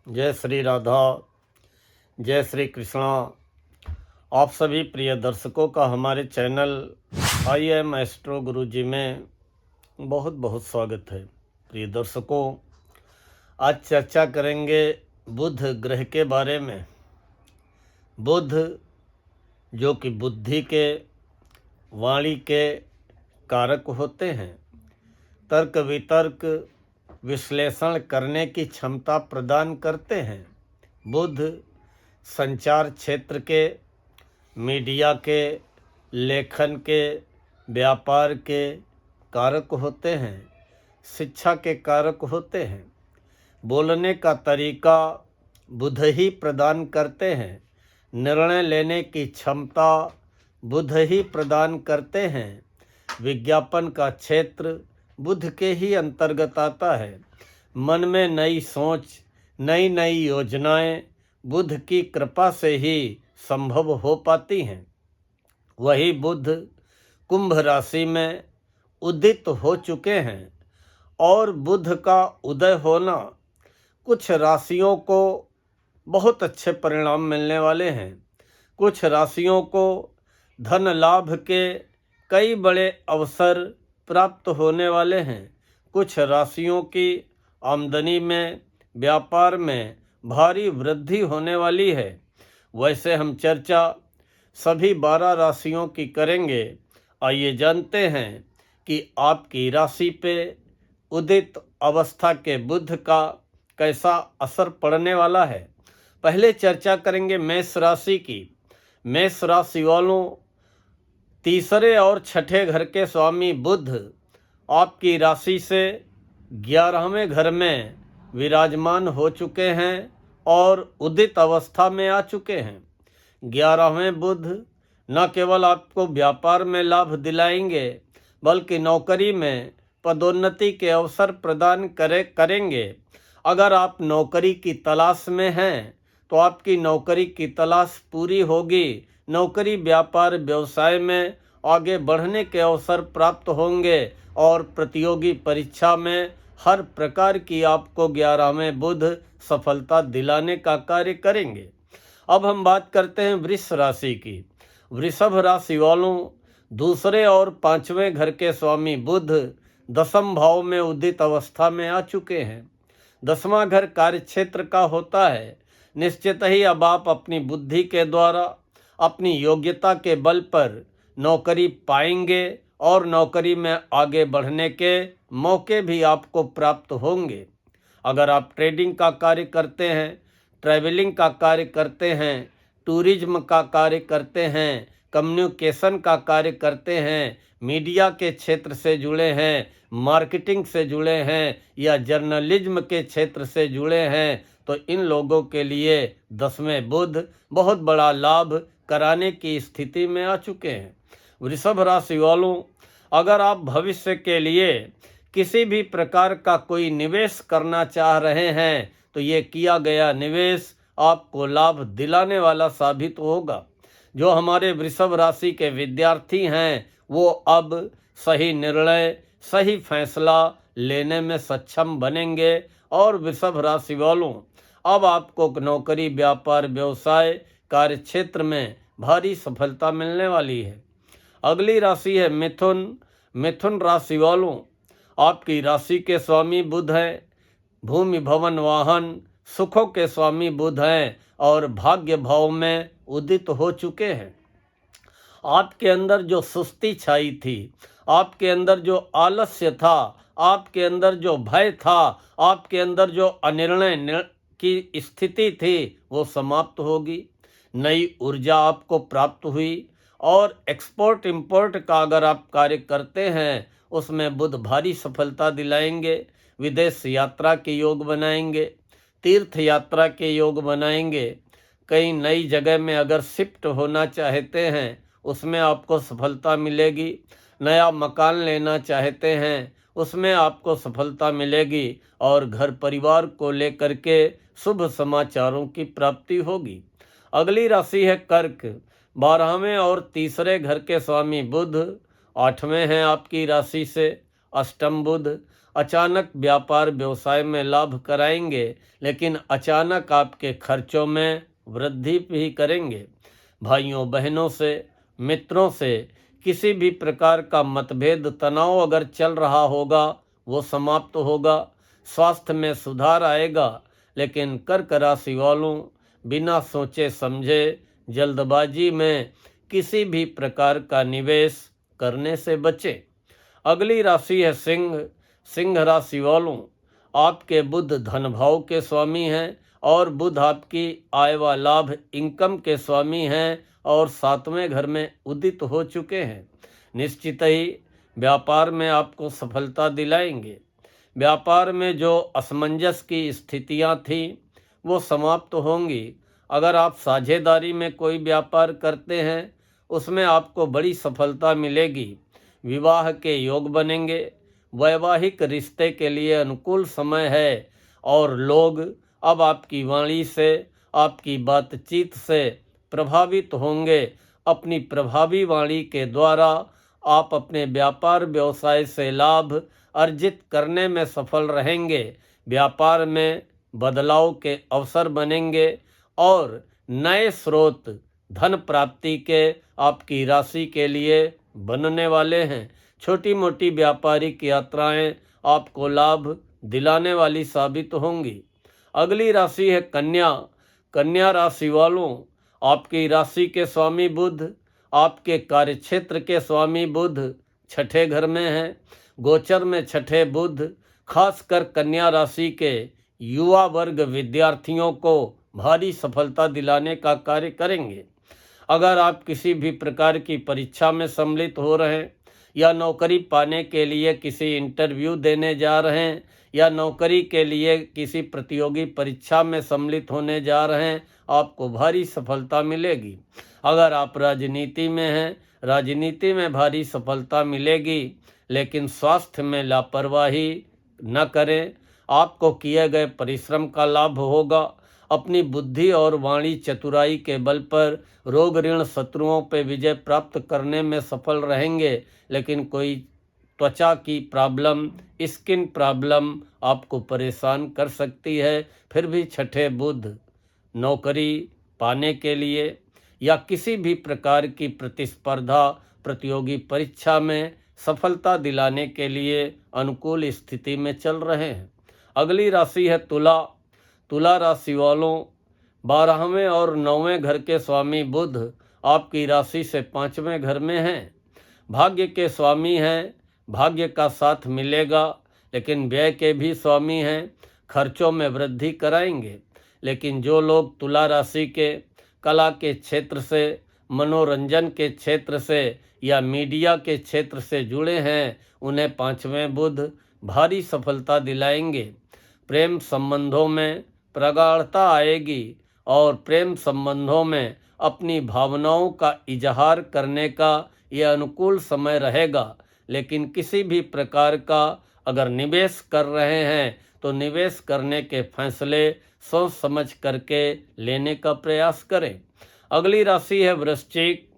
जय श्री राधा, जय श्री कृष्णा। आप सभी प्रिय दर्शकों का हमारे चैनल आई एम एस्ट्रो गुरुजी में बहुत बहुत स्वागत है। प्रिय दर्शकों, आज चर्चा करेंगे बुध ग्रह के बारे में। बुध जो कि बुद्धि के, वाणी के कारक होते हैं, तर्क वितर्क विश्लेषण करने की क्षमता प्रदान करते हैं। बुध संचार क्षेत्र के, मीडिया के, लेखन के, व्यापार के कारक होते हैं, शिक्षा के कारक होते हैं। बोलने का तरीका बुध ही प्रदान करते हैं। निर्णय लेने की क्षमता बुध ही प्रदान करते हैं। विज्ञापन का क्षेत्र बुध के ही अंतर्गत आता है। मन में नई सोच, नई नई योजनाएं बुध की कृपा से ही संभव हो पाती हैं। वही बुध कुंभ राशि में उदित हो चुके हैं और बुध का उदय होना कुछ राशियों को बहुत अच्छे परिणाम मिलने वाले हैं। कुछ राशियों को धन लाभ के कई बड़े अवसर प्राप्त होने वाले हैं। कुछ राशियों की आमदनी में, व्यापार में भारी वृद्धि होने वाली है। वैसे हम चर्चा सभी 12 राशियों की करेंगे। आइए जानते हैं कि आपकी राशि पे उदित अवस्था के बुध का कैसा असर पड़ने वाला है। पहले चर्चा करेंगे मेष राशि की। मेष राशि वालों, तीसरे और छठे घर के स्वामी बुध आपकी राशि से 11वें घर में विराजमान हो चुके हैं और उदित अवस्था में आ चुके हैं। 11वें बुध न केवल आपको व्यापार में लाभ दिलाएंगे, बल्कि नौकरी में पदोन्नति के अवसर प्रदान करेंगे। अगर आप नौकरी की तलाश में हैं तो आपकी नौकरी की तलाश पूरी होगी। नौकरी, व्यापार, व्यवसाय में आगे बढ़ने के अवसर प्राप्त होंगे और प्रतियोगी परीक्षा में हर प्रकार की आपको 11वें बुध सफलता दिलाने का कार्य करेंगे। अब हम बात करते हैं वृष राशि की। वृषभ राशि वालों, दूसरे और 5वें घर के स्वामी बुध 10वें भाव में उदित अवस्था में आ चुके हैं। 10वां घर कार्य क्षेत्र का होता है। निश्चित ही अब आप अपनी बुद्धि के द्वारा, अपनी योग्यता के बल पर नौकरी पाएंगे और नौकरी में आगे बढ़ने के मौके भी आपको प्राप्त होंगे। अगर आप ट्रेडिंग का कार्य करते हैं, ट्रैवलिंग का कार्य करते हैं, टूरिज्म का कार्य करते हैं, कम्युनिकेशन का कार्य करते हैं, मीडिया के क्षेत्र से जुड़े हैं, मार्केटिंग से जुड़े हैं या जर्नलिज्म के क्षेत्र से जुड़े हैं, तो इन लोगों के लिए 10वें बुध बहुत बड़ा लाभ कराने की स्थिति में आ चुके हैं। वृषभ राशि वालों, अगर आप भविष्य के लिए किसी भी प्रकार का कोई निवेश करना चाह रहे हैं तो ये किया गया निवेश आपको लाभ दिलाने वाला साबित होगा। जो हमारे वृषभ राशि के विद्यार्थी हैं वो अब सही निर्णय, सही फैसला लेने में सक्षम बनेंगे और वृषभ राशि वालों, अब आपको नौकरी, व्यापार, व्यवसाय, कार्य क्षेत्र में भारी सफलता मिलने वाली है। अगली राशि है मिथुन। मिथुन राशि वालों, आपकी राशि के स्वामी बुध हैं। भूमि, भवन, वाहन, सुखों के स्वामी बुध हैं और भाग्य भाव में उदित हो चुके हैं। आपके अंदर जो सुस्ती छाई थी, आपके अंदर जो आलस्य था, आपके अंदर जो भय था, आपके अंदर जो अनिर्णय की स्थिति थी, वो समाप्त होगी। नई ऊर्जा आपको प्राप्त हुई और एक्सपोर्ट इंपोर्ट का अगर आप कार्य करते हैं उसमें बुध भारी सफलता दिलाएंगे। विदेश यात्रा के योग बनाएंगे, तीर्थ यात्रा के योग बनाएंगे। कई नई जगह में अगर शिफ्ट होना चाहते हैं उसमें आपको सफलता मिलेगी। नया मकान लेना चाहते हैं उसमें आपको सफलता मिलेगी और घर परिवार को लेकर के शुभ समाचारों की प्राप्ति होगी। अगली राशि है कर्क। 12वें और तीसरे घर के स्वामी बुध 8वें हैं आपकी राशि से। अष्टम बुध अचानक व्यापार व्यवसाय में लाभ कराएंगे, लेकिन अचानक आपके खर्चों में वृद्धि भी करेंगे। भाइयों बहनों से, मित्रों से किसी भी प्रकार का मतभेद, तनाव अगर चल रहा होगा वो समाप्त होगा। स्वास्थ्य में सुधार आएगा। लेकिन कर्क राशि वालों, बिना सोचे समझे जल्दबाजी में किसी भी प्रकार का निवेश करने से बचें। अगली राशि है सिंह। सिंह राशि वालों, आपके बुध धन भाव के स्वामी हैं और बुध आपकी आय व लाभ इनकम के स्वामी हैं और 7वें घर में उदित हो चुके हैं। निश्चित ही व्यापार में आपको सफलता दिलाएंगे। व्यापार में जो असमंजस की स्थितियां थी वो समाप्त होंगी। अगर आप साझेदारी में कोई व्यापार करते हैं उसमें आपको बड़ी सफलता मिलेगी। विवाह के योग बनेंगे। वैवाहिक रिश्ते के लिए अनुकूल समय है और लोग अब आपकी वाणी से, आपकी बातचीत से प्रभावित होंगे। अपनी प्रभावी वाणी के द्वारा आप अपने व्यापार व्यवसाय से लाभ अर्जित करने में सफल रहेंगे। व्यापार में बदलाव के अवसर बनेंगे और नए स्रोत धन प्राप्ति के आपकी राशि के लिए बनने वाले हैं। छोटी मोटी व्यापारिक यात्राएं आपको लाभ दिलाने वाली साबित होंगी। अगली राशि है कन्या। कन्या राशि वालों, आपकी राशि के स्वामी बुध, आपके कार्यक्षेत्र के स्वामी बुध 6ठे घर में हैं। गोचर में 6ठे बुध खासकर कन्या राशि के युवा वर्ग विद्यार्थियों को भारी सफलता दिलाने का कार्य करेंगे। अगर आप किसी भी प्रकार की परीक्षा में सम्मिलित हो रहे हैं या नौकरी पाने के लिए किसी इंटरव्यू देने जा रहे हैं या नौकरी के लिए किसी प्रतियोगी परीक्षा में सम्मिलित होने जा रहे हैं, आपको भारी सफलता मिलेगी। अगर आप राजनीति में हैं, राजनीति में भारी सफलता मिलेगी। लेकिन स्वास्थ्य में लापरवाही न करें। आपको किए गए परिश्रम का लाभ होगा। अपनी बुद्धि और वाणी चतुराई के बल पर रोग ऋण शत्रुओं पर विजय प्राप्त करने में सफल रहेंगे। लेकिन कोई त्वचा की प्रॉब्लम, स्किन प्रॉब्लम आपको परेशान कर सकती है। फिर भी 6ठे बुध नौकरी पाने के लिए या किसी भी प्रकार की प्रतिस्पर्धा, प्रतियोगी परीक्षा में सफलता दिलाने के लिए अनुकूल स्थिति में चल रहे हैं। अगली राशि है तुला। तुला राशि वालों, 12वें और 9वें घर के स्वामी बुध आपकी राशि से 5वें घर में हैं। भाग्य के स्वामी हैं। भाग्य का साथ मिलेगा, लेकिन व्यय के भी स्वामी हैं। खर्चों में वृद्धि कराएंगे। लेकिन जो लोग तुला राशि के कला के क्षेत्र से, मनोरंजन के क्षेत्र से या मीडिया के क्षेत्र से जुड़े हैं, उन्हें 5वें बुध भारी सफलता दिलाएंगे। प्रेम संबंधों में प्रगाढ़ता आएगी और प्रेम संबंधों में अपनी भावनाओं का इजहार करने का यह अनुकूल समय रहेगा। लेकिन किसी भी प्रकार का अगर निवेश कर रहे हैं तो निवेश करने के फैसले सोच समझ करके लेने का प्रयास करें। अगली राशि है वृश्चिक।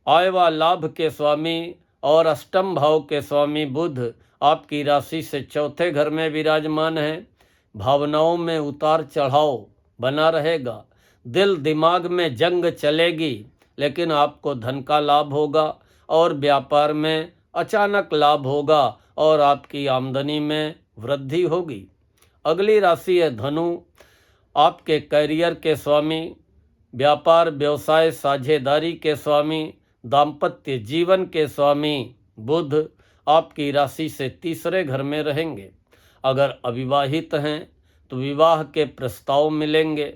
आय व लाभ के स्वामी और अष्टम भाव के स्वामी बुध आपकी राशि से 4थे घर में विराजमान है। भावनाओं में उतार चढ़ाव बना रहेगा। दिल दिमाग में जंग चलेगी, लेकिन आपको धन का लाभ होगा और व्यापार में अचानक लाभ होगा और आपकी आमदनी में वृद्धि होगी। अगली राशि है धनु। आपके करियर के स्वामी, व्यापार व्यवसाय साझेदारी के स्वामी, दाम्पत्य जीवन के स्वामी बुध आपकी राशि से 3रे घर में रहेंगे। अगर अविवाहित हैं तो विवाह के प्रस्ताव मिलेंगे।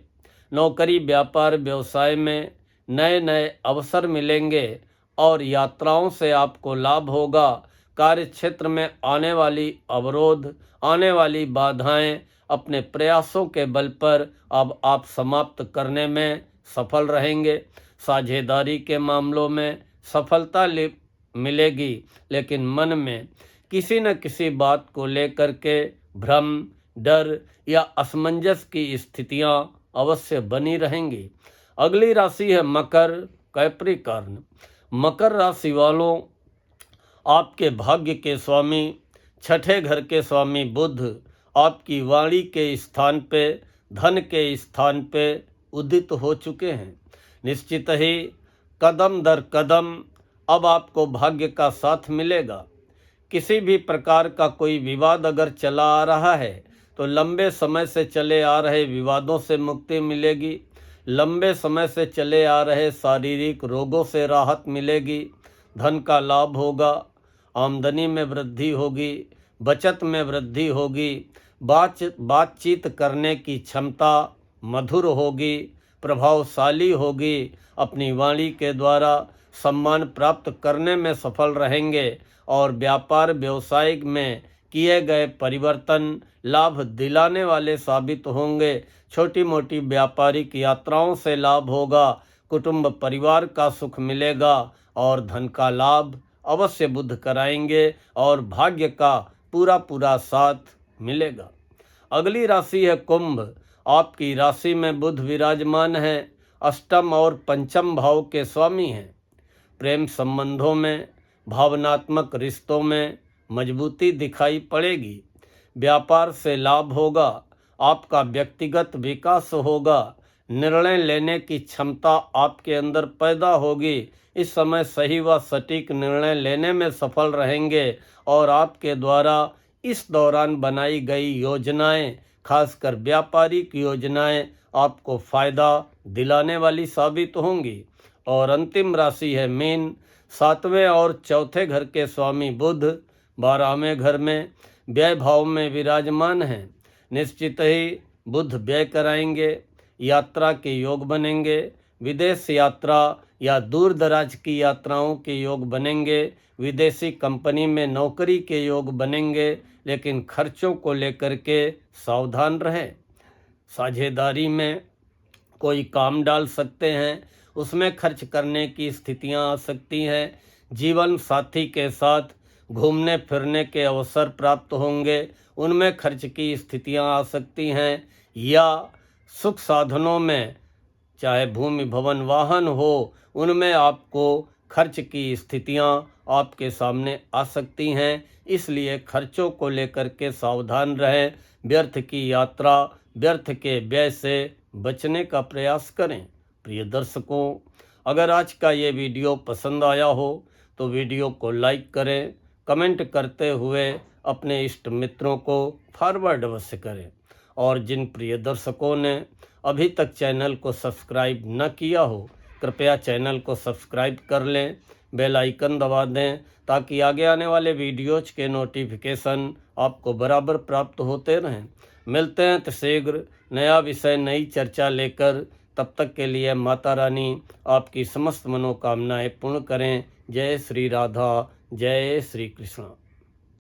नौकरी व्यापार व्यवसाय में नए नए अवसर मिलेंगे और यात्राओं से आपको लाभ होगा। कार्य क्षेत्र में आने वाली अवरोध, आने वाली बाधाएं अपने प्रयासों के बल पर अब आप समाप्त करने में सफल रहेंगे। साझेदारी के मामलों में सफलता मिलेगी, लेकिन मन में किसी न किसी बात को लेकर के भ्रम, डर या असमंजस की स्थितियां अवश्य बनी रहेंगी। अगली राशि है मकर, कैप्रिकॉर्न। मकर राशि वालों, आपके भाग्य के स्वामी छठे घर के स्वामी बुध आपकी वाणी के स्थान पे, धन के स्थान पे उदित हो चुके हैं। निश्चित ही कदम दर कदम अब आपको भाग्य का साथ मिलेगा। किसी भी प्रकार का कोई विवाद अगर चला आ रहा है तो लंबे समय से चले आ रहे विवादों से मुक्ति मिलेगी। लंबे समय से चले आ रहे शारीरिक रोगों से राहत मिलेगी। धन का लाभ होगा, आमदनी में वृद्धि होगी, बचत में वृद्धि होगी, बातचीत करने की क्षमता मधुर होगी, प्रभावशाली होगी। अपनी वाणी के द्वारा सम्मान प्राप्त करने में सफल रहेंगे और व्यापार व्यवसाय में किए गए परिवर्तन लाभ दिलाने वाले साबित होंगे। छोटी मोटी व्यापारिक यात्राओं से लाभ होगा, कुटुंब परिवार का सुख मिलेगा और धन का लाभ अवश्य बुध कराएंगे और भाग्य का पूरा साथ मिलेगा। अगली राशि है कुंभ। आपकी राशि में बुध विराजमान है, अष्टम और पंचम भाव के स्वामी हैं। प्रेम संबंधों में, भावनात्मक रिश्तों में मजबूती दिखाई पड़ेगी। व्यापार से लाभ होगा, आपका व्यक्तिगत विकास होगा, निर्णय लेने की क्षमता आपके अंदर पैदा होगी। इस समय सही व सटीक निर्णय लेने में सफल रहेंगे और आपके द्वारा इस दौरान बनाई गई योजनाएं, खासकर व्यापारिक योजनाएं आपको फायदा दिलाने वाली साबित होंगी। और अंतिम राशि है मीन। सातवें और चौथे घर के स्वामी बुध 12वें घर में व्यय भाव में विराजमान हैं। निश्चित ही बुध व्यय कराएंगे, यात्रा के योग बनेंगे, विदेश यात्रा या दूर दराज की यात्राओं के योग बनेंगे, विदेशी कंपनी में नौकरी के योग बनेंगे। लेकिन खर्चों को लेकर के सावधान रहें। साझेदारी में कोई काम डाल सकते हैं, उसमें खर्च करने की स्थितियां आ सकती हैं। जीवन साथी के साथ घूमने फिरने के अवसर प्राप्त होंगे, उनमें खर्च की स्थितियां आ सकती हैं। या सुख साधनों में, चाहे भूमि भवन वाहन हो, उनमें आपको खर्च की स्थितियां आपके सामने आ सकती हैं। इसलिए खर्चों को लेकर के सावधान रहें। व्यर्थ की यात्रा, व्यर्थ के व्यय से बचने का प्रयास करें। प्रिय दर्शकों, अगर आज का ये वीडियो पसंद आया हो तो वीडियो को लाइक करें, कमेंट करते हुए अपने इष्ट मित्रों को फॉरवर्ड अवश्य करें। और जिन प्रिय दर्शकों ने अभी तक चैनल को सब्सक्राइब न किया हो, कृपया चैनल को सब्सक्राइब कर लें, बेल आइकन दबा दें ताकि आगे आने वाले वीडियोज के नोटिफिकेशन आपको बराबर प्राप्त होते रहें। मिलते हैं तो शीघ्र नया विषय, नई चर्चा लेकर। तब तक के लिए माता रानी आपकी समस्त मनोकामनाएं पूर्ण करें। जय श्री राधा, जय श्री कृष्ण।